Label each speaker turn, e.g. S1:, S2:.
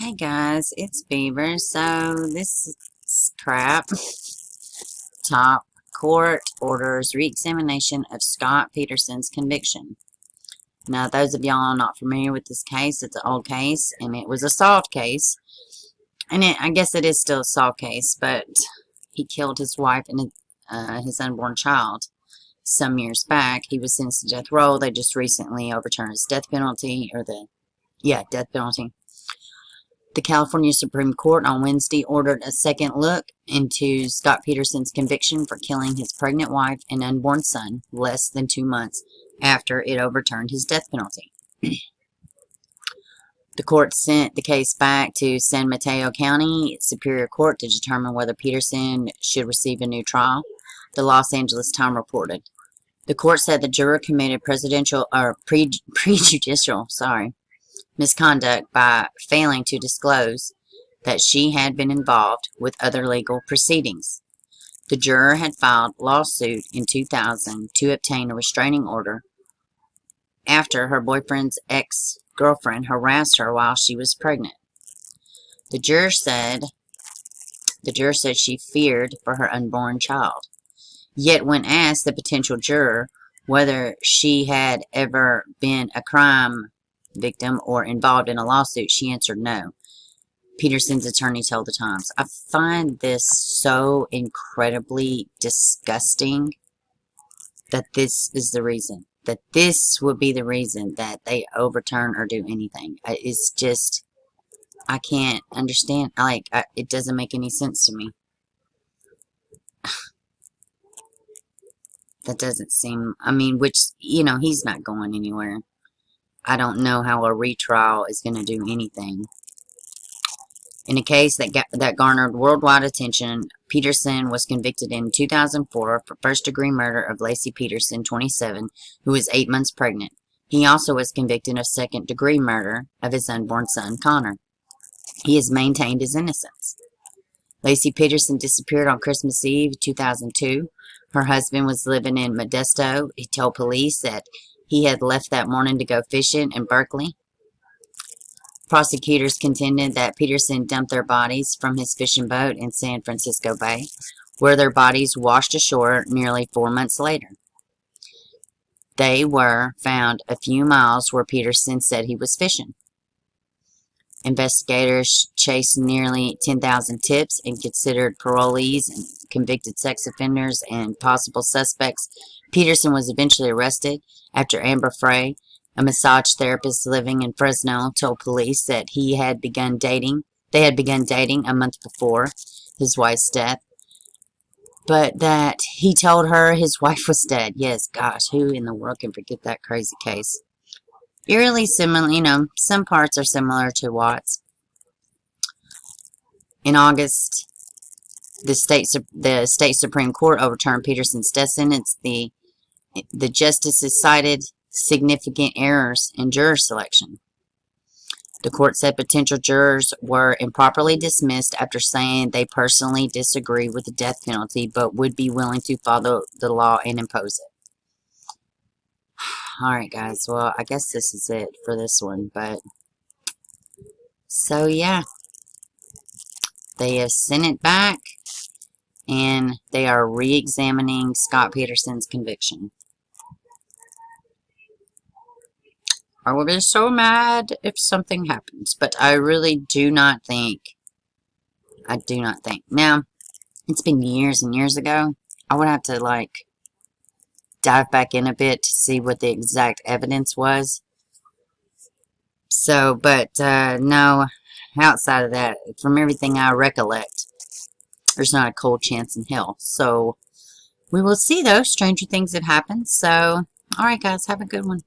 S1: Hey guys, it's Beaver. So this is crap. Top court orders reexamination of Scott Peterson's conviction. Now, those of y'all not familiar with this case, it's an old case, and it was a solved case. And I guess it is still a solved case, but he killed his wife and his unborn child some years back. He was sentenced to death row. They just recently overturned his death penalty, death penalty. The California Supreme Court on Wednesday ordered a second look into Scott Peterson's conviction for killing his pregnant wife and unborn son less than 2 months after it overturned his death penalty. The court sent the case back to San Mateo County Superior Court to determine whether Peterson should receive a new trial, the Los Angeles Times reported. The court said the juror committed prejudicial misconduct by failing to disclose that she had been involved with other legal proceedings. The juror had filed a lawsuit in 2000 to obtain a restraining order after her boyfriend's ex-girlfriend harassed her while she was pregnant. The juror said she feared for her unborn child. Yet when asked, the potential juror, whether she had ever been a crime victim or involved in a lawsuit, she answered no. Peterson's attorney told the Times, "I find this so incredibly disgusting that this is the reason, that this would be the reason that they overturn or do anything. It's just, I can't understand. It doesn't make any sense to me." That doesn't seem, which, he's not going anywhere. I don't know how a retrial is going to do anything. In a case that garnered worldwide attention, Peterson was convicted in 2004 for first-degree murder of Laci Peterson, 27, who was 8 months pregnant. He also was convicted of second-degree murder of his unborn son, Connor. He has maintained his innocence. Laci Peterson disappeared on Christmas Eve, 2002. Her husband was living in Modesto. He told police that he had left that morning to go fishing in Berkeley. Prosecutors contended that Peterson dumped their bodies from his fishing boat in San Francisco Bay, where their bodies washed ashore nearly 4 months later. They were found a few miles where Peterson said he was fishing. Investigators chased nearly 10,000 tips and considered parolees and convicted sex offenders and possible suspects. Peterson was eventually arrested after Amber Frey, a massage therapist living in Fresno, told police that they had begun dating a month before his wife's death, but that he told her his wife was dead. Yes, gosh, who in the world can forget that crazy case? Eerily similar, some parts are similar to Watts. In August, the state Supreme Court overturned Peterson's death sentence. The justices cited significant errors in juror selection. The court said potential jurors were improperly dismissed after saying they personally disagree with the death penalty but would be willing to follow the law and impose it. Alright guys, well, I guess this is it for this one, but so yeah, they have sent it back and they are re-examining Scott Peterson's conviction. I will be so mad if something happens, but I really do not think. Now, it's been years and years ago. I would have to dive back in a bit to see what the exact evidence was. So, but no, outside of that, from everything I recollect, there's not a cold chance in hell. So, we will see though. Stranger things have happened. So, alright guys, have a good one.